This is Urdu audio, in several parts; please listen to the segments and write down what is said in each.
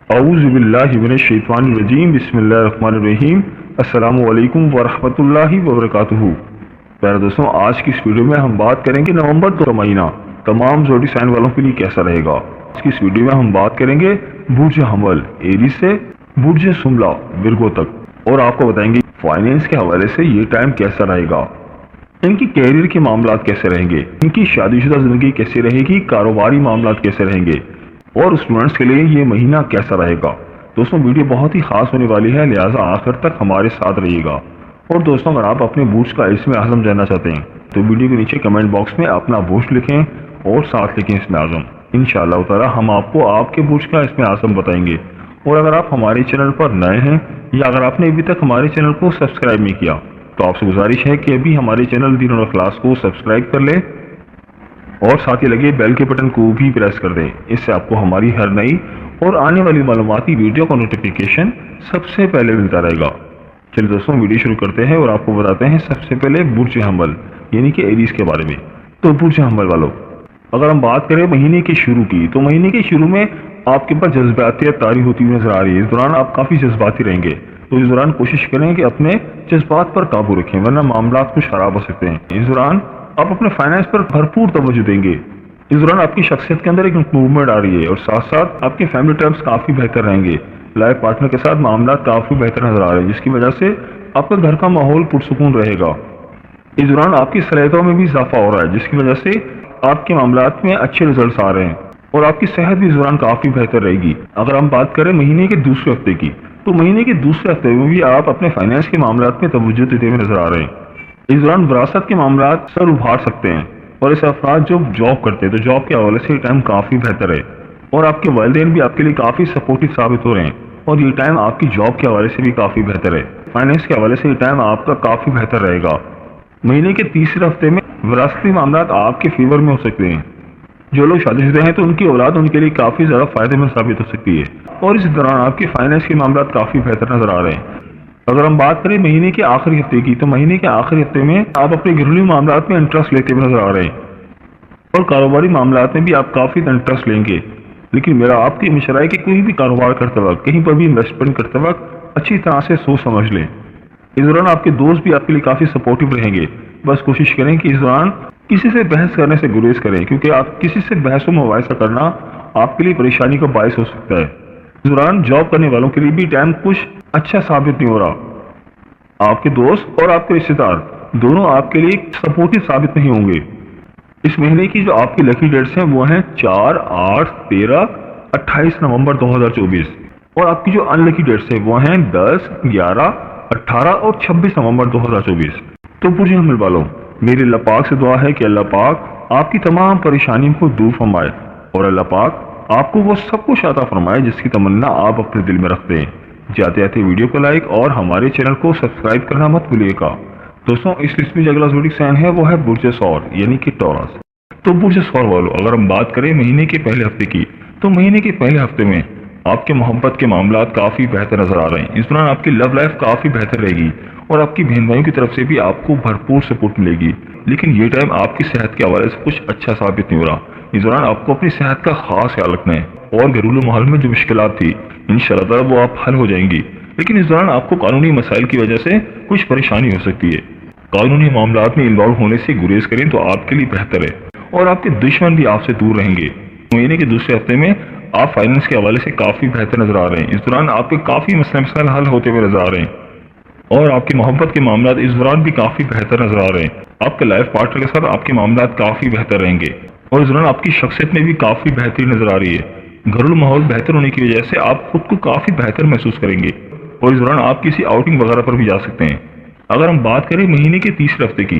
اعوذ باللہ من الشیطان الرجیم، بسم اللہ الرحمن الرحیم۔ السلام علیکم ورحمۃ اللہ وبرکاتہ۔ پیارے دوستوں، آج کی اس ویڈیو میں ہم بات کریں گے نومبر کا مہینہ تمام زوڈی سائن والوں کے لیے کیسا رہے گا۔ آج کی اس ویڈیو میں ہم بات کریں گے برج حمل ایریز سے برج سملہ ورگو تک، اور آپ کو بتائیں گے فائنینس کے حوالے سے یہ ٹائم کیسا رہے گا، ان کی کیریئر کے معاملات کیسے رہیں گے، ان کی شادی شدہ زندگی کیسی رہے گی، کاروباری معاملات کیسے رہیں گے، اور اسٹوڈنٹس کے لیے یہ مہینہ کیسا رہے گا۔ دوستوں، ویڈیو بہت ہی خاص ہونے والی ہے، لہٰذا آخر تک ہمارے ساتھ رہیے گا۔ اور دوستوں، اگر آپ اپنے برج کا اسم اعظم جاننا چاہتے ہیں تو ویڈیو کے نیچے کمنٹ باکس میں اپنا برج لکھیں اور ساتھ لکھیں اسم اعظم۔ انشاءاللہ تعالی ہم آپ کو آپ کے برج کا اسم اعظم بتائیں گے۔ اور اگر آپ ہمارے چینل پر نئے ہیں یا اگر آپ نے ابھی تک ہمارے چینل کو سبسکرائب نہیں کیا تو آپ سے گزارش ہے کہ ابھی ہمارے چینل دین اور اخلاص کو سبسکرائب کر لیں اور ساتھ ہی لگے بیل کے بٹن کو بھی پریس کر دیں۔ اس سے آپ کو ہماری ہر نئی اور آنے والی معلوماتی ویڈیو کا نوٹیفیکیشن سب سے پہلے ملتا رہے گا۔ چلیے دوستوں، ویڈیو شروع کرتے ہیں اور آپ کو بتاتے ہیں سب سے پہلے برج حمل یعنی کہ ایریز کے بارے میں۔ تو برج حمل والوں، اگر ہم بات کریں مہینے کے شروع کی تو مہینے کے شروع میں آپ کے پاس جذباتیت طاری ہوتی ہوئی نظر آ رہی ہے۔ اس دوران آپ کافی جذباتی رہیں گے، تو اس دوران کوشش کریں کہ اپنے جذبات پر قابو رکھیں ورنہ معاملات کچھ خراب ہو سکتے ہیں۔ اس دوران آپ اپنے فائنانس پر بھرپور توجہ دیں گے۔ اس دوران آپ کی شخصیت کے اندر ایک امپروومنٹ آ رہی ہے اور ساتھ ساتھ آپ کے فیملی ٹرمز کافی بہتر رہیں گے۔ لائف پارٹنر کے ساتھ معاملات کافی بہتر نظر آ رہے ہیں، جس کی وجہ سے آپ کا گھر کا ماحول پرسکون رہے گا۔ اس دوران آپ کی صلاحیتوں میں بھی اضافہ ہو رہا ہے، جس کی وجہ سے آپ کے معاملات میں اچھے رزلٹس آ رہے ہیں اور آپ کی صحت بھی اس دوران کافی بہتر رہے گی۔ اگر ہم بات کریں مہینے کے دوسرے ہفتے کی تو مہینے کے دوسرے ہفتے میں بھی آپ اپنے فائنانس کے معاملات میں توجہ دیتے ہوئے نظر آ رہے ہیں۔ اس دوران وراثت کے معاملات سر ابھار سکتے ہیں، اور اس افراد جو جاب کرتے ہیں تو جاب کے حوالے سے یہ ٹائم کافی بہتر ہے، اور آپ کے والدین بھی آپ کے لیے کافی سپورٹو ثابت ہو رہے ہیں، اور یہ ٹائم آپ کی جاب کے حوالے سے بھی کافی بہتر ہے۔ فائنانس کے حوالے سے یہ ٹائم آپ کا کافی بہتر رہے گا۔ مہینے کے تیسرے ہفتے میں وراثتی معاملات آپ کے فیور میں ہو سکتے ہیں۔ جو لوگ شادی شدہ ہیں تو ان کی اولاد ان کے لیے کافی زیادہ فائدے مند ثابت ہو سکتی ہے، اور اس دوران آپ کے فائنانس کے معاملات کافی بہتر نظر آ رہے ہیں۔ اگر ہم بات کریں مہینے کے آخری ہفتے کی تو مہینے کے آخری ہفتے میں آپ اپنے گھریلو معاملات میں انٹرسٹ لیتے ہوئے نظر آ رہے ہیں، اور کاروباری معاملات میں بھی آپ کافی انٹرسٹ لیں گے۔ لیکن میرا آپ کی مشورہ ہے کہ کوئی بھی کاروبار کرتے وقت، کہیں پر بھی انویسٹمنٹ کرتے وقت اچھی طرح سے سوچ سمجھ لیں۔ اس دوران آپ کے دوست بھی آپ کے لیے کافی سپورٹو رہیں گے۔ بس کوشش کریں کہ اس دوران کسی سے بحث کرنے سے گریز کریں، کیونکہ آپ کسی سے بحث و مباحثہ کرنا آپ کے لیے پریشانی کا باعث ہو سکتا ہے۔ اس دوران جاب کرنے والوں کے لیے بھی ٹائم کچھ اچھا ثابت نہیں ہو رہا۔ آپ کے دوست اور آپ کے رشتے دار دونوں آپ کے لیے سپورٹو ثابت نہیں ہوں گے۔ اس مہینے کی جو آپ کی لکی ڈیٹس ہیں وہ ہیں 4، 8، 13، 28 نومبر 2024، اور آپ کی جو ان لکی ڈیٹس ہیں وہ ہیں 10، 11، 18 اور 26 نومبر 2024۔ تو برج حمل والوں، میری اللہ پاک سے دعا ہے کہ اللہ پاک آپ کی تمام پریشانیوں کو دور فرمائے، اور اللہ پاک آپ کو وہ سب کچھ عطا فرمائے جس کی تمنا آپ اپنے دل میں رکھتے ہیں۔ جاتے جاتے ویڈیو کو لائک اور ہمارے چینل کو سبسکرائب کرنا مت بھولیے گا۔ دوستوں، اس لسٹ میں جو اگلا زوڈک سائن ہے وہ ہے برج ثور یعنی کہ ٹورس۔ تو برج ثور والوں، اگر ہم بات کریں مہینے کے پہلے ہفتے کی تو مہینے کے پہلے ہفتے میں آپ کے محبت کے معاملات کافی بہتر نظر آ رہے ہیں۔ اس دوران آپ کی لو لائف کافی بہتر رہے گی، اور آپ کی بہن بھائیوں کی طرف سے بھی آپ کو بھرپور سپورٹ ملے گی۔ لیکن یہ ٹائم آپ کی صحت کے حوالے سے کچھ اچھا ثابت نہیں ہو رہا۔ اس دوران آپ کو اپنی صحت کا خاص خیال رکھنا ہے، اور گھریلو ماحول میں جو مشکلات تھی انشاءاللہ تعالی وہ آپ حل ہو جائیں گی۔ لیکن اس دوران آپ کو قانونی مسائل کی وجہ سے کچھ پریشانی ہو سکتی ہے۔ قانونی معاملات میں انوالو ہونے سے گریز کریں تو آپ کے لیے بہتر ہے، اور آپ کے دشمن بھی آپ سے دور رہیں گے۔ مہینے کے دوسرے ہفتے میں آپ فائنانس کے حوالے سے کافی بہتر نظر آ رہے ہیں۔ اس دوران آپ کے کافی مسائل حل ہوتے ہوئے نظر آ رہے ہیں، اور آپ کے محبت کے معاملات اس دوران بھی کافی بہتر نظر آ رہے ہیں۔ آپ کے لائف پارٹنر کے ساتھ آپ کے معاملات کافی بہتر رہیں گے، اور اس دوران آپ کی شخصیت میں بھی کافی بہتری نظر آ رہی ہے۔ گھریلو ماحول بہتر ہونے کی وجہ سے آپ خود کو کافی بہتر محسوس کریں گے، اور اس دوران آپ کسی آؤٹنگ وغیرہ پر بھی جا سکتے ہیں۔ اگر ہم بات کریں مہینے کے تیسرے ہفتے کی،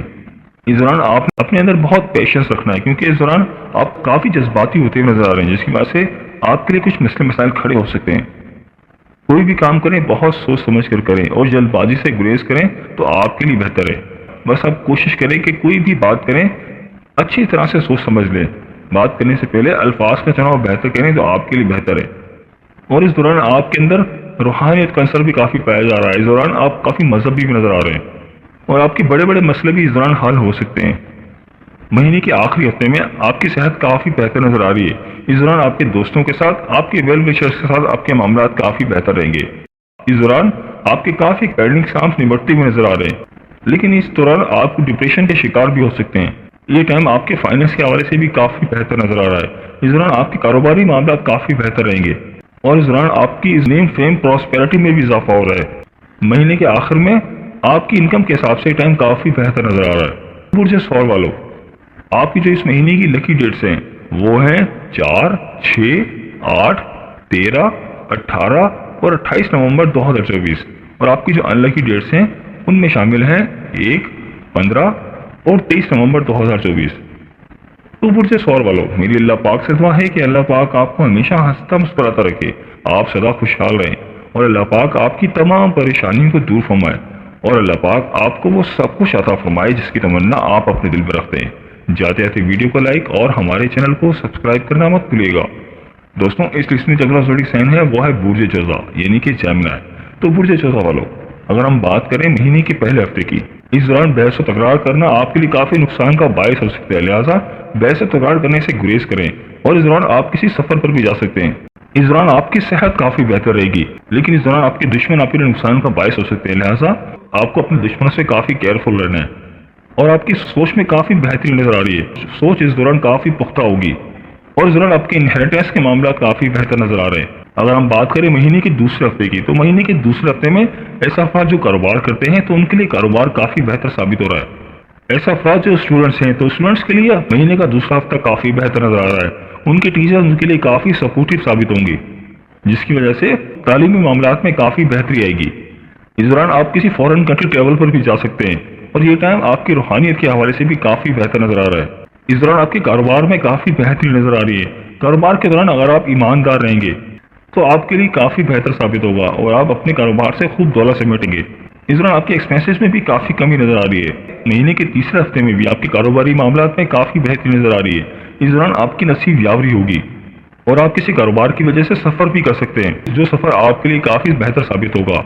اس دوران آپ اپنے اندر بہت پیشنس رکھنا ہے، کیونکہ اس دوران آپ کافی جذباتی ہوتے ہوئے نظر آ رہے ہیں، جس کی وجہ سے آپ کے لیے کچھ مسئلے مسائل کھڑے ہو سکتے ہیں۔ کوئی بھی کام کریں بہت سوچ سمجھ کر کریں، اور جلد بازی سے گریز کریں تو آپ کے لیے بہتر ہے۔ بس آپ کوشش کریں کہ کوئی بھی بات کریں اچھی طرح سے سوچ سمجھ لیں، بات کرنے سے پہلے الفاظ کا چناؤ بہتر کریں تو آپ کے لیے بہتر ہے۔ اور اس دوران آپ کے اندر روحانیت کا عنصر بھی کافی پایا جا رہا ہے۔ اس دوران آپ کافی مذہبی بھی نظر آ رہے ہیں، اور آپ کے بڑے بڑے مسئلے بھی اس دوران حل ہو سکتے ہیں۔ مہینے کے آخری ہفتے میں آپ کی صحت کافی بہتر نظر آ رہی ہے۔ اس دوران آپ کے دوستوں کے ساتھ، آپ کے ویل وشرز کے ساتھ آپ کے معاملات کافی بہتر رہیں گے۔ اس دوران آپ کے کافی پینڈنگ کام نمٹتے ہوئے نظر آ رہے ہیں، لیکن اس دوران آپ ڈپریشن کے شکار بھی ہو سکتے ہیں۔ یہ ٹائم آپ کے فائننس کے حوالے سے بھی کافی بہتر نظر آ رہا ہے۔ اس دوران آپ کے کاروباری معاملات کافی بہتر رہیں گے، اور اس دوران آپ کی نیم فیم پراسپیرٹی میں بھی اضافہ ہو رہا ہے۔ مہینے کے آخر میں آپ کی انکم کے حساب سے ٹائم کافی بہتر نظر آ رہا ہے۔ برج سور والوں، آپ کی جو اس مہینے کی لکی ڈیٹس ہیں وہ ہیں 4، 6، 8، 13، 18 اور 28 نومبر 2024، اور آپ کی جو ان لکی ڈیٹس ہیں ان میں شامل ہیں 1، 15 اور 23 نومبر 2024۔ تو برج سور والوں، میری اللہ پاک سے دعا ہے کہ اللہ پاک آپ کو ہمیشہ ہنستا مسکراتا رکھے، آپ سدا خوشحال رہیں، اور اللہ پاک آپ کی تمام پریشانیوں کو دور فرمائے، اور اللہ پاک آپ کو وہ سب کچھ عطا فرمائے جس کی تمنا آپ اپنے دل میں رکھتے ہیں۔ جاتے جاتے ویڈیو کو لائک اور ہمارے چینل کو سبسکرائب کرنا مت بھولیے گا۔ دوستوں، اس لسٹ میں اگلا زوڈک سائن ہے وہ ہے برج جوزا یعنی کہ جیمنا۔ تو برج جوزا والوں، اگر ہم بات کریں مہینے کے پہلے ہفتے کی، اس دوران بحث و تکرار کرنا آپ کے لیے کافی نقصان کا باعث ہو سکتا ہے، لہٰذا بحث و تکرار کرنے سے گریز کریں، اور اس دوران آپ کسی سفر پر بھی جا سکتے ہیں۔ اس دوران آپ کی صحت کافی بہتر رہے گی، لیکن اس دوران آپ کے دشمن آپ کے لیے نقصان کا باعث ہو سکتے ہیں، لہٰذا آپ کو اپنے دشمنوں سے کافی کیئرفل رہنا ہے۔ اور آپ کی سوچ میں کافی بہتری نظر آ رہی ہے، سوچ اس دوران کافی پختہ ہوگی، اور اس دوران آپ کے انہیریٹنس کے معاملات کافی بہتر نظر آ رہے ہیں۔ اگر ہم بات کریں مہینے کے دوسرے ہفتے کی، تو مہینے کے دوسرے ہفتے میں ایسا افراد جو کاروبار کرتے ہیں تو ان کے لیے کاروبار کافی بہتر ثابت ہو رہا ہے۔ ایسا افراد جو اسٹوڈنٹس ہیں تو اسٹوڈنٹس کے لیے مہینے کا دوسرا ہفتہ کافی بہتر نظر آ رہا ہے، ان کے ٹیچر ان کے لیے کافی سپورٹیو ثابت ہوں گے، جس کی وجہ سے تعلیمی معاملات میں کافی بہتری آئے گی۔ اس دوران آپ کسی فورن کنٹری ٹریول پر بھی جا سکتے ہیں، اور یہ ٹائم آپ کی روحانیت کے حوالے سے بھی کافی بہتر نظر آ رہا ہے۔ اس دوران آپ کے کاروبار میں کافی بہتری نظر آ رہی ہے۔ کاروبار کے دوران اگر آپ ایماندار رہیں گے تو آپ کے لیے کافی بہتر ثابت ہوگا، اور آپ اپنے کاروبار سے خوب دولت سمیٹیں گے۔ اس دوران آپ کے ایکسپینسز میں بھی کافی کمی نظر آ رہی ہے۔ مہینے کے تیسرے ہفتے میں بھی آپ کے کاروباری معاملات میں کافی بہتری نظر آ رہی ہے۔ اس دوران آپ کی نصیب یاوری ہوگی، اور آپ کسی کاروبار کی وجہ سے سفر بھی کر سکتے ہیں، جو سفر آپ کے لیے کافی بہتر ثابت ہوگا۔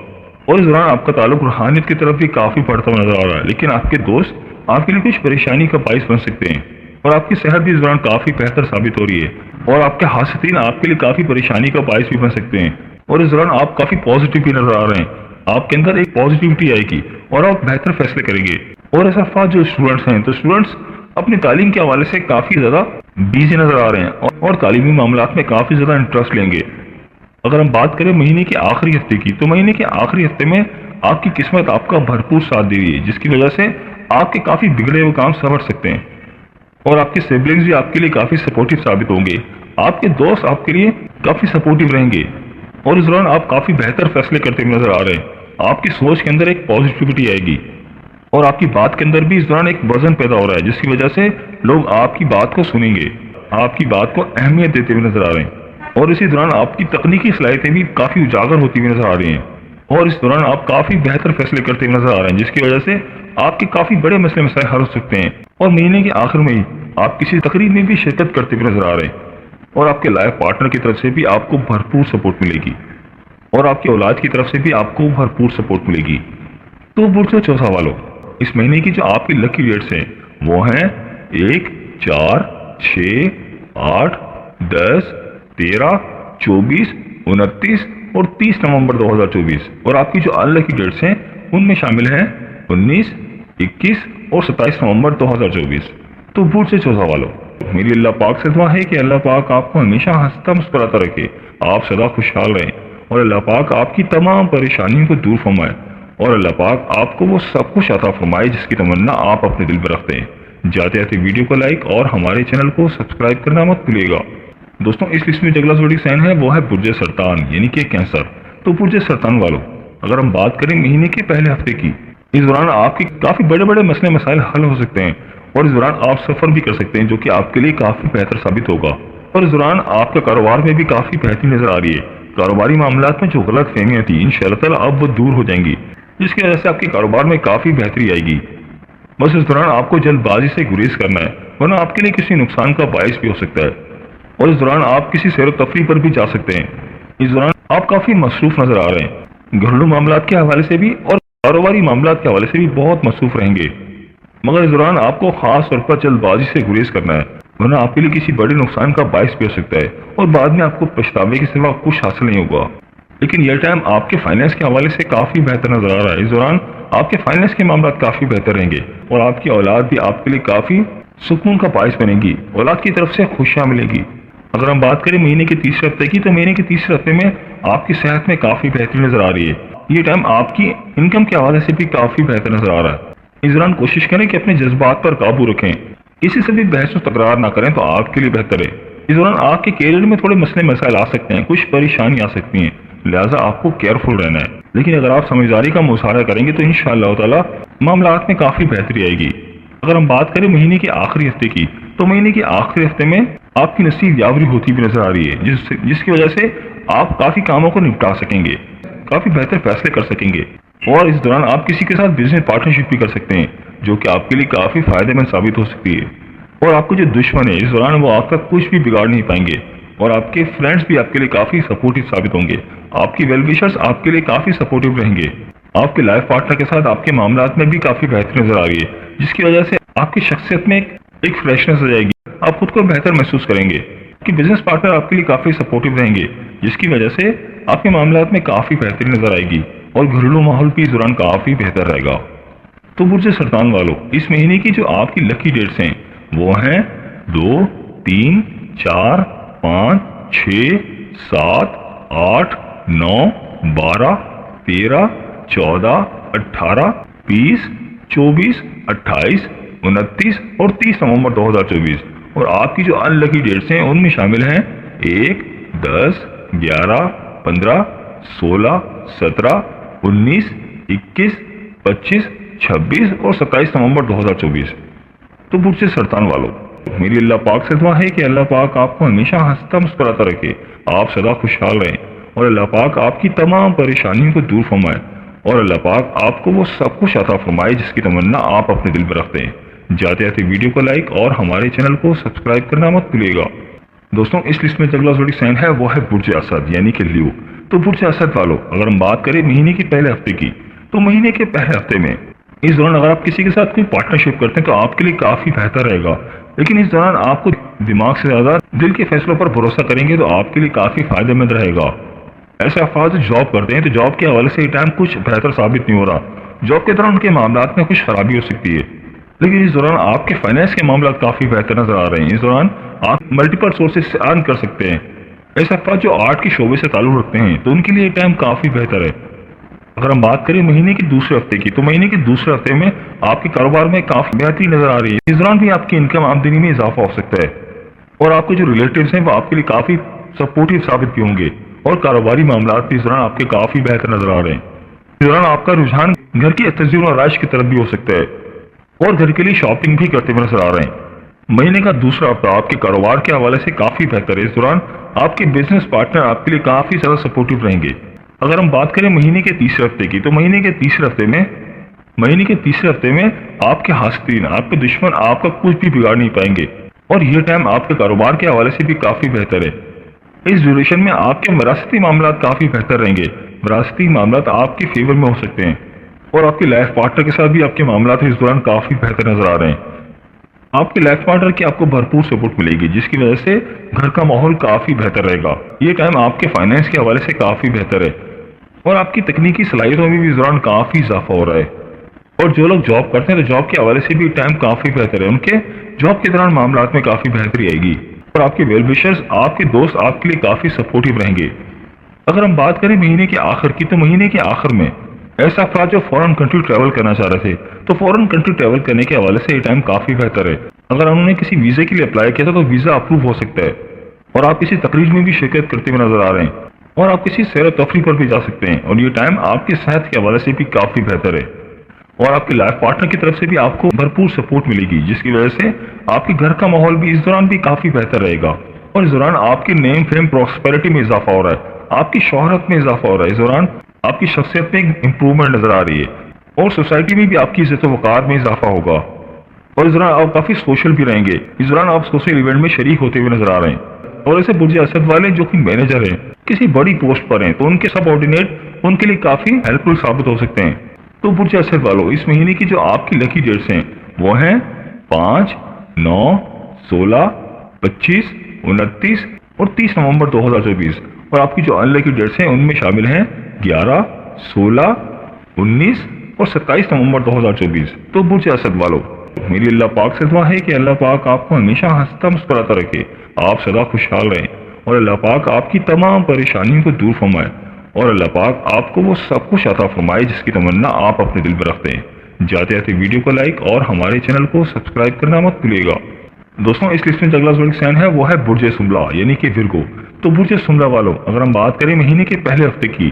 اور اس دوران آپ کا تعلق روحانیت کی طرف بھی کافی بڑھتا ہوا نظر آ رہا ہے، لیکن آپ کے دوست آپ کے لیے کچھ پریشانی کا باعث بن سکتے ہیں، اور آپ کی صحت بھی اس دوران کافی بہتر ثابت ہو رہی ہے، اور آپ کے حاسدین آپ کے لیے کافی پریشانی کا باعث بھی بن سکتے ہیں، اور اس دوران آپ کافی پازیٹیو بھی نظر آ رہے ہیں۔ آپ کے اندر ایک پازیٹیوٹی آئے گی، اور آپ بہتر فیصلے کریں گے۔ اور ایسا افراد جو اسٹوڈنٹس ہیں تو اسٹوڈنٹس اپنی تعلیم کے حوالے سے کافی زیادہ بیزی نظر آ رہے ہیں، اور تعلیمی معاملات میں کافی زیادہ انٹرسٹ لیں گے۔ اگر ہم بات کریں مہینے کے آخری ہفتے کی، تو مہینے کے آخری ہفتے میں آپ کی قسمت آپ کا بھرپور ساتھ دے رہی ہے، جس کی وجہ سے آپ کے کافی بگڑے ہوئے کام سنور سکتے ہیں، اور آپ کے سبلنگز بھی آپ کے لیے کافی سپورٹیو ثابت ہوں گے۔ آپ کے دوست آپ کے لیے کافی سپورٹیو رہیں گے، اور اس دوران آپ کافی بہتر فیصلے کرتے ہوئے نظر آ رہے ہیں۔ آپ کی سوچ کے اندر ایک پازیٹیوٹی آئے گی، اور آپ کی بات کے اندر بھی اس دوران ایک وزن پیدا ہو رہا ہے، جس کی وجہ سے لوگ آپ کی بات کو سنیں گے، آپ کی بات کو اہمیت دیتے ہوئے نظر آ رہے ہیں۔ اور اسی دوران آپ کی تکنیکی صلاحیتیں بھی کافی اجاگر ہوتی ہوئی نظر آ رہی ہیں، اور اس دوران آپ کافی بہتر فیصلے کرتے ہوئے نظر آ رہے ہیں، جس کی وجہ سے آپ کے کافی بڑے مسئلے مسائل حل ہو سکتے ہیں۔ اور مہینے کے آخر میں ہی آپ کسی تقریب میں بھی شرکت کرتے ہوئے نظر آ رہے ہیں، اور آپ کے لائف پارٹنر کی طرف سے بھی آپ کو بھرپور سپورٹ ملے گی، اور آپ کی اولاد کی طرف سے بھی آپ کو بھرپور سپورٹ ملے گی۔ تو برج چوسا والوں، اس مہینے کی جو آپ کی لکی ڈیٹس ہیں وہ ہیں 1، 4، 6، 8، 10، 13، 24، 29 اور 30 نومبر 2024، اور آپ کی جو ان لکی ڈیٹس ہیں ان میں شامل ہیں 19، 21 اور 27 نومبر 2024۔ تو برج چوسا والوں، میری اللہ پاک سے دعا ہے کہ اللہ پاک آپ کو ہمیشہ ہنستا مسکراتا رکھے، آپ سدا خوشحال رہیں، اور اللہ پاک آپ کی تمام پریشانیوں کو دور فرمائے، اور اللہ پاک آپ کو وہ سب کچھ عطا فرمائے جس کی تمنا آپ اپنے دل میں رکھتے ہیں۔ جاتے جاتے ویڈیو کو لائک اور ہمارے چینل کو سبسکرائب کرنا مت بھولیے گا۔ دوستوں، اس لسٹ میں اگلا زوڈک سائن ہے وہ ہے برج سرطان یعنی کہ کینسر۔ تو برج سرطان والوں، اگر ہم بات کریں مہینے کے پہلے ہفتے کی، اس دوران آپ کے کافی بڑے بڑے مسئلے مسائل حل ہو سکتے ہیں، اور اس دوران آپ سفر بھی کر سکتے ہیں جو کہ آپ کے لیے کافی بہتر ثابت ہوگا، اور اس دوران آپ کا کاروبار میں بھی کافی بہتری نظر آ رہی ہے۔ کاروباری معاملات میں جو غلط فہمیاں تھیں انشاءاللہ تعالیٰ اب وہ دور ہو جائیں گی، جس کی وجہ سے آپ کے کاروبار میں کافی بہتری آئے گی۔ بس اس دوران آپ کو جلد بازی سے گریز کرنا ہے، ورنہ آپ کے لیے کسی نقصان کا باعث بھی ہو سکتا ہے، اور اس دوران آپ کسی سیر و تفریح پر بھی جا سکتے ہیں۔ اس دوران آپ کافی مصروف نظر آ رہے ہیں، گھریلو معاملات کے حوالے سے بھی اور کاروباری معاملات کے حوالے سے بھی بہت مصروف رہیں گے۔ مگر اس دوران آپ کو خاص طور پر جلد بازی سے گریز کرنا ہے، ورنہ آپ کے لیے کسی بڑے نقصان کا باعث بھی ہو سکتا ہے اور بعد میں آپ کو پچھتاوے کے سوا کچھ حاصل نہیں ہوگا۔ لیکن یہ ٹائم آپ کے فائنینس کے حوالے سے کافی بہتر نظر آ رہا ہے۔ اس دوران آپ کے فائنینس کے معاملات کافی بہتر رہیں گے اور آپ کی اولاد بھی آپ کے لیے کافی سکون کا باعث بنے گی، اولاد کی طرف سے خوشیاں ملے گی۔ اگر ہم بات کریں مہینے کے تیسرے ہفتے کی، تو مہینے کے تیسرے ہفتے میں آپ کی صحت میں کافی بہتری نظر آ رہی ہے۔ یہ ٹائم آپ کی انکم کے حوالے سے بھی کافی بہتر نظر آ رہا ہے۔ اس دوران کوشش کریں کہ اپنے جذبات پر قابو رکھیں، کسی سے بھی بحث و تکرار نہ کریں تو آپ کے لیے بہتر ہے۔ اس دوران آپ کے کیریئر میں تھوڑے مسئلے مسائل آ سکتے ہیں، کچھ پریشانی آ سکتی ہیں، لہٰذا آپ کو کیئرفل رہنا ہے۔ لیکن اگر آپ سمجھداری کا مظاہرہ کریں گے تو انشاءاللہ تعالی معاملات میں کافی بہتری آئے گی۔ اگر ہم بات کریں مہینے کے آخری ہفتے کی، تو مہینے کے آخری ہفتے میں آپ کی نصیب یاوری ہوتی بھی نظر آ رہی ہے، جس کی وجہ سے آپ کافی کاموں کو نپٹا سکیں گے، کافی بہتر فیصلے کر سکیں گے، اور اس دوران آپ کسی کے ساتھ بزنس پارٹنرشپ بھی کر سکتے ہیں جو کہ آپ کے لیے کافی فائدہ مند ثابت ہو سکتی ہے۔ اور آپ کو جو دشمن ہے اس دوران وہ آپ کا کچھ بھی بگاڑ نہیں پائیں گے، اور آپ کے فرینڈز بھی آپ کے لیے کافی سپورٹیو ثابت ہوں گے، آپ کی ویل وشرز آپ کے لیے کافی سپورٹیو رہیں گے۔ آپ کے لائف پارٹنر کے ساتھ آپ کے معاملات میں بھی کافی بہتری نظر آ رہی ہے، جس کی وجہ سے آپ کی شخصیت میں ایک فریشنس آ جائے گی، آپ خود کو بہتر محسوس کریں گے کہ بزنس پارٹنر آپ کے لیے کافی سپورٹیو رہیں گے، جس کی وجہ سے آپ کے معاملات میں کافی بہتری نظر آئے گی اور گھریلو ماحول بھی اس دوران کافی بہتر رہے گا۔ تو برج سرطان والوں، اس مہینے کی جو آپ کی لکی ڈیٹس ہیں وہ ہیں 2، 3، 4، 5، 6، 7، 8، 9، 12، 13، 14، 18، 20، 24، 28، 29 اور 30 نومبر 2024۔ اور آپ کی جو ان لکی ڈیٹس ہیں ان میں شامل ہیں 1، 10، 11، 15، 16، 17، 19، 21، 25، 26 اور 27 نومبر 2024۔ تو برج سرطان والوں، میری اللہ پاک سے دعا ہے کہ اللہ پاک آپ کو ہمیشہ ہنستا مسکراتا رکھے، آپ سدا خوشحال رہیں، اور اللہ پاک آپ کی تمام پریشانیوں کو دور فرمائے، اور اللہ پاک آپ کو وہ سب کچھ عطا فرمائے جس کی تمنا آپ اپنے دل میں رکھتے ہیں۔ جاتے جاتے ویڈیو کو لائک اور ہمارے چینل کو سبسکرائب کرنا مت بھولیے گا۔ دوستوں، اس لسٹ میں جو اگلا زوڈی سائن ہے وہ ہے برج اسد یعنی کہ لیو۔ تو برج اسد والوں، اگر ہم بات کریں مہینے کے پہلے ہفتے کی، تو مہینے کے پہلے ہفتے میں اس دوران اگر آپ کسی کے ساتھ کوئی پارٹنرشپ کرتے ہیں تو آپ کے لیے کافی بہتر رہے گا، لیکن اس دوران آپ کو دماغ سے زیادہ دل کے فیصلوں پر بھروسہ کریں گے تو آپ کے لیے کافی فائدہ مند رہے گا۔ ایسے افراد جو جاب کرتے ہیں تو جاب کے حوالے سے یہ ٹائم کچھ بہتر ثابت نہیں ہو رہا، جاب کے دوران ان کے معاملات میں کچھ خرابی ہو سکتی ہے، لیکن اس دوران آپ کے فائنینس کے معاملات کافی بہتر نظر آ رہے ہیں۔ اس دوران آپ ملٹیپل سورسز سے ارن کر سکتے ہیں۔ ایسے افراد جو آرٹ کے شعبے سے تعلق رکھتے ہیں تو ان کے لیے یہ ٹائم کافی بہتر ہے۔ اگر ہم بات کریں مہینے کے دوسرے ہفتے کی، تو مہینے کے دوسرے ہفتے میں آپ کے کاروبار میں کافی بہتری نظر آ رہی ہے۔ اس دوران بھی آپ کی انکم آمدنی میں اضافہ ہو سکتا ہے، اور آپ کے جو ریلیٹیوز ہیں وہ آپ کے لیے کافی سپورٹیو ثابت بھی ہوں گے، اور کاروباری معاملات بھی اس دوران آپ کے کافی بہتر نظر آ رہے ہیں۔ اس دوران آپ کا رجحان گھر کی تزئین و آرائش کی طرف بھی ہو سکتا ہے، اور گھر کے لیے شاپنگ بھی کرتے ہوئے نظر آ رہے ہیں۔ مہینے کا دوسرا ہفتہ آپ کے کاروبار کے حوالے سے کافی بہتر ہے۔ اس دوران آپ کے بزنس پارٹنر آپ کے لیے کافی زیادہ سپورٹیو رہیں گے۔ اگر ہم بات کریں مہینے کے تیسرے ہفتے کی، تو مہینے کے تیسرے ہفتے میں آپ کے حاسدین، آپ کے دشمن آپ کا کچھ بھی بگاڑ نہیں پائیں گے، اور یہ ٹائم آپ کے کاروبار کے حوالے سے بھی کافی بہتر ہے۔ اس ڈیوریشن میں آپ کے وراثتی معاملات کافی بہتر رہیں گے، وراثتی معاملات آپ کے فیور میں ہو سکتے ہیں، اور آپ کے لائف پارٹنر کے ساتھ بھی آپ کے معاملات اس دوران کافی بہتر نظر آ رہے ہیں۔ آپ کے لائف پارٹنر کی آپ کو بھرپور سپورٹ ملے گی، جس کی وجہ سے گھر کا ماحول کافی بہتر رہے گا۔ یہ ٹائم آپ کے فائنینس کے حوالے سے کافی بہتر ہے، اور آپ کی تکنیکی صلاحیتوں میں بھی اس دوران کافی اضافہ ہو رہا ہے۔ اور جو لوگ جاب کرتے ہیں تو جاب کے حوالے سے بھی ٹائم کافی بہتر ہے، ان کے جاب کے دوران معاملات میں کافی بہتری آئے گی، اور آپ کے ویل وشرز، آپ کے دوست آپ کے لیے کافی سپورٹیو رہیں گے۔ اگر ہم بات کریں مہینے کے آخر کی، تو مہینے کے آخر میں ایسا افراد جو فورن کنٹری ٹریول کرنا چاہ رہے تھے تو فورن کنٹری ٹریول کرنے کے حوالے سے یہ ٹائم کافی بہتر ہے۔ اگر انہوں نے کسی ویزے کے لیے اپلائی کیا تھا تو ویزا اپروو ہو سکتا ہے، اور آپ کسی تقریب میں بھی شرکت کرتے ہوئے نظر آ رہے ہیں، اور آپ کسی سیر و تفریح پر بھی جا سکتے ہیں، اور یہ ٹائم آپ کی صحت کے حوالے سے بھی کافی بہتر ہے، اور آپ کے لائف پارٹنر کی طرف سے بھی آپ کو بھرپور سپورٹ ملے گی، جس کی وجہ سے آپ کے گھر کا ماحول بھی اس دوران بھی کافی بہتر رہے گا، اور اس دوران آپ کی نیم فیم پراسپیرٹی میں اضافہ ہو رہا ہے، آپ کی شہرت میں اضافہ ہو رہا ہے۔ اس دوران آپ کی شخصیت میں امپرومنٹ نظر آ رہی ہے، اور سوسائٹی میں بھی آپ کی عزت و وقار میں اضافہ ہوگا، اور اس دوران آپ کافی سوشل بھی رہیں گے۔ اس دوران آپ سوشل ایونٹ میں شریک ہوتے ہوئے نظر آ رہے ہیں، اور ایسے برج اسد والے جو کہ مینیجر ہیں، کسی بڑی پوسٹ پر ہیں، تو ان کے سب آرڈینیٹ ان کے لیے کافی ہیلپ فل ثابت ہو سکتے ہیں۔ تو برج اسد والوں، اس مہینے کی جو آپ کی لکی ڈیٹس ہیں وہ ہیں 5, 9, 16, 25, 29 اور 30 نومبر 2024. اور آپ کی جو انلکی ڈیٹس ہیں ان میں شامل ہیں 11, 16, 19 اور 27 نومبر 2024. تو برج اسد والو، میری اللہ پاک سے دعا ہے کہ اللہ پاک آپ کو ہمیشہ ہنستا مسکراتا رکھے، آپ سدا خوشحال رہیں، اور اللہ پاک آپ کی تمام پریشانیوں کو دور فرمائے، اور اللہ پاک آپ کو وہ سب کچھ عطا فرمائے جس کی تمنا آپ اپنے دل میں رکھتے ہیں. جاتے جاتے ویڈیو کو لائک اور ہمارے چینل کو سبسکرائب کرنا مت بھولیے گا. دوستوں اس لسٹ میں اگلا زوڈک سائن ہے وہ ہے برج سمبلا یعنی کہ ورگو. تو برج سمبلا والوں، اگر ہم بات کریں مہینے کے پہلے ہفتے کی،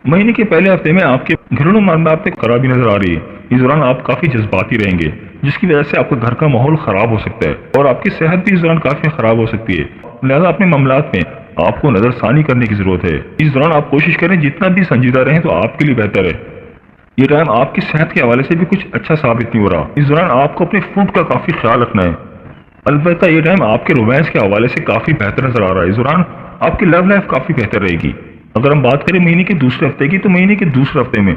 مہینے کے پہلے ہفتے میں آپ کے گھریلو معاملات میں خرابی نظر آ رہی ہے. اس دوران آپ کافی جذباتی رہیں گے جس کی وجہ سے آپ کا گھر کا ماحول خراب ہو سکتا ہے، اور آپ کی صحت بھی اس دوران کافی خراب ہو سکتی ہے. لہٰذا اپنے معاملات میں آپ کو نظر ثانی کرنے کی ضرورت ہے. اس دوران آپ کوشش کریں جتنا بھی سنجیدہ رہیں تو آپ کے لیے بہتر ہے. یہ ٹائم آپ کی صحت کے حوالے سے بھی کچھ اچھا ثابت نہیں ہو رہا. اس دوران آپ کو اپنے فوڈ کا کافی خیال رکھنا ہے. البتہ یہ ٹائم آپ کے رومانس کے حوالے سے کافی بہتر نظر آ رہا ہے. اس دوران آپ کی لو لائف کافی بہتر رہے گی. اگر ہم بات کریں مہینے کے دوسرے ہفتے کی، تو مہینے کے دوسرے ہفتے میں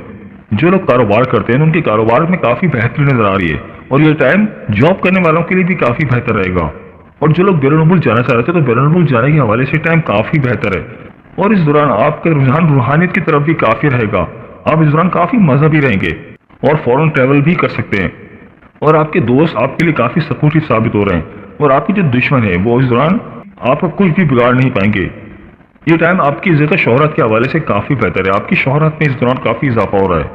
جو لوگ کاروبار کرتے ہیں ان کے کاروبار میں کافی بہتری نظر آ رہی ہے، اور یہ ٹائم جاب کرنے والوں کے لیے بھی کافی بہتر رہے گا. اور جو لوگ بیرون ملک جانا چاہ رہے تھے تو بیرون ملک جانے کے حوالے سے ٹائم کافی بہتر ہے. اور اس دوران آپ کا رجحان روحانیت کی طرف بھی کافی رہے گا. آپ اس دوران کافی مذہبی رہیں گے اور فورن ٹریول بھی کر سکتے ہیں. اور آپ کے دوست آپ کے لیے کافی سپورٹیو ثابت ہو رہے ہیں، اور آپ کے جو دشمن ہیں وہ اس دوران آپ کا کچھ بھی بگاڑ نہیں پائیں گے. یہ ٹائم آپ کی عزت و شہرت کے حوالے سے کافی بہتر ہے. آپ کی شہرت میں اس دوران کافی اضافہ ہو رہا ہے.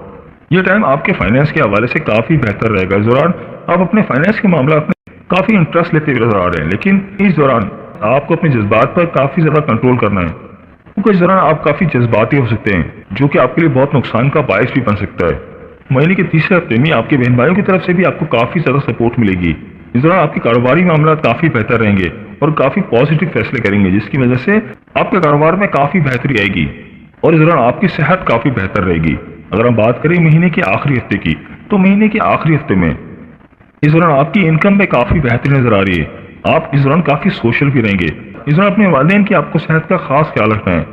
یہ ٹائم آپ کے فائنینس کے حوالے سے کافی بہتر رہے گا. اس دوران آپ اپنے فائنینس کے معاملات میں کافی انٹرسٹ لیتے ہوئے نظر آ رہے ہیں، لیکن اس دوران آپ کو اپنے جذبات پر کافی زیادہ کنٹرول کرنا ہے، کیونکہ اس دوران آپ کافی جذباتی ہو سکتے ہیں جو کہ آپ کے لیے بہت نقصان کا باعث بھی بن سکتا ہے. مہینے کے تیسرے ہفتے میں آپ کے بہن بھائیوں کی طرف سے بھی آپ کو کافی زیادہ سپورٹ ملے گی. اس دوران آپ کے کاروباری معاملات کافی بہتر رہیں گے اور کافی پازیٹیو فیصلے کریں گے جس کی وجہ سے آپ کے کاروبار میں کافی بہتری آئے گی. اور اس دوران آپ کی صحت کافی بہتر رہے گی. اگر ہم بات کریں مہینے کے آخری ہفتے کی، تو مہینے کے آخری ہفتے میں اس دوران آپ کی انکم میں کافی بہتری نظر آ رہی ہے. آپ اس دوران کافی سوشل بھی رہیں گے. اس دوران اپنے والدین کی آپ کو صحت کا خاص خیال رکھنا ہے،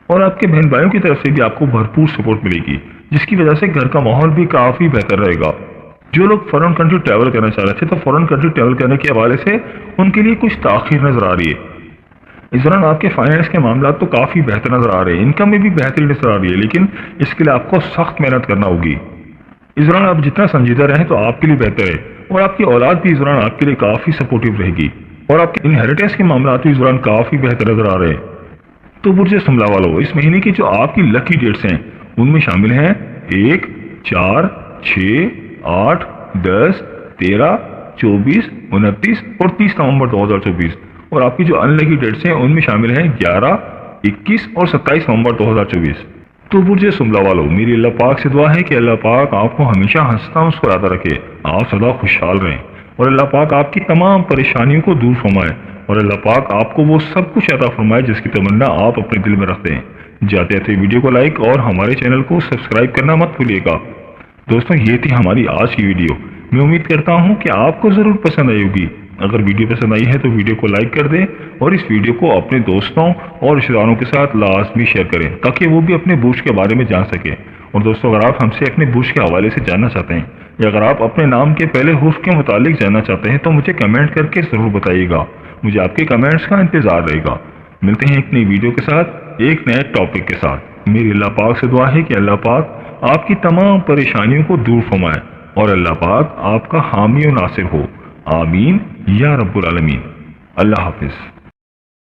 اور آپ کے بہن بھائیوں کی طرف سے بھی آپ کو بھرپور سپورٹ ملے گی جس کی وجہ سے گھر کا ماحول بھی کافی بہتر رہے گا. جو لوگ فورن کنٹری ٹریول کرنا چاہ رہے تھے تو فورن کنٹری ٹریول کرنے کے حوالے سے ان کے لیے کچھ تاخیر نظر آ رہی ہے. اس دوران آپ کے فائنینس کے معاملات تو کافی بہتر نظر آ رہے ہیں، انکم میں بھی بہتری نظر آ رہی ہے، لیکن اس کے لیے آپ کو سخت محنت کرنا ہوگی. اس دوران آپ جتنا سنجیدہ رہیں تو آپ کے لیے بہتر ہے، اور آپ کی اولاد بھی اس دوران آپ کے لیے کافی سپورٹیو رہے گی، اور آپ کے انہیریٹنس کے معاملات بھی اس دوران کافی بہتر نظر آ رہے ہیں. تو برج سمبلا والوں، اس مہینے کی جو آپ کی لکی ڈیٹس ہیں ان میں شامل ہیں 1, 4, 6, 8, 10, 13, 24, 29 اور 30 نومبر 2024. اور آپ کی جو انلکی ڈیٹس ہیں ان میں شامل ہیں 11, 21 اور 27 نومبر 2024. تو برج سمبلا والوں، میری اللہ پاک سے دعا ہے کہ اللہ پاک آپ کو ہمیشہ ہنستا مسکراتا رکھے، آپ سدا خوشحال رہیں، اور اللہ پاک آپ کی تمام پریشانیوں کو دور فرمائے، اور اللہ پاک آپ کو وہ سب کچھ عطا فرمائے جس کی تمنا آپ اپنے دل میں رکھتے ہیں. جاتے جاتے ویڈیو کو لائک اور ہمارے چینل کو سبسکرائب کرنا مت بھولیے گا. دوستوں یہ تھی ہماری آج کی ویڈیو. میں امید کرتا ہوں کہ آپ کو ضرور پسند آئی ہوگی. اگر ویڈیو پسند آئی ہے تو ویڈیو کو لائک کر دیں اور اس ویڈیو کو اپنے دوستوں اور رشتہ داروں کے ساتھ لازمی شیئر کریں تاکہ وہ بھی اپنے برج کے بارے میں جان سکیں. اور دوستوں اگر آپ ہم سے اپنے برج کے حوالے سے جاننا چاہتے ہیں یا اگر آپ اپنے نام کے پہلے حرف کے متعلق جاننا چاہتے ہیں تو مجھے کمنٹ کر کے ضرور بتائیے گا. مجھے آپ کے کمنٹس کا انتظار رہے گا. ملتے ہیں ایک نئی ویڈیو کے ساتھ ایک نئے ٹاپک کے ساتھ. میری اللہ پاک سے دعا ہے کہ اللہ پاک آپ کی تمام پریشانیوں کو دور فرمائے اور اللہ پاک آپ کا حامی و ناصر ہو. آمین یا رب العالمین. اللہ حافظ.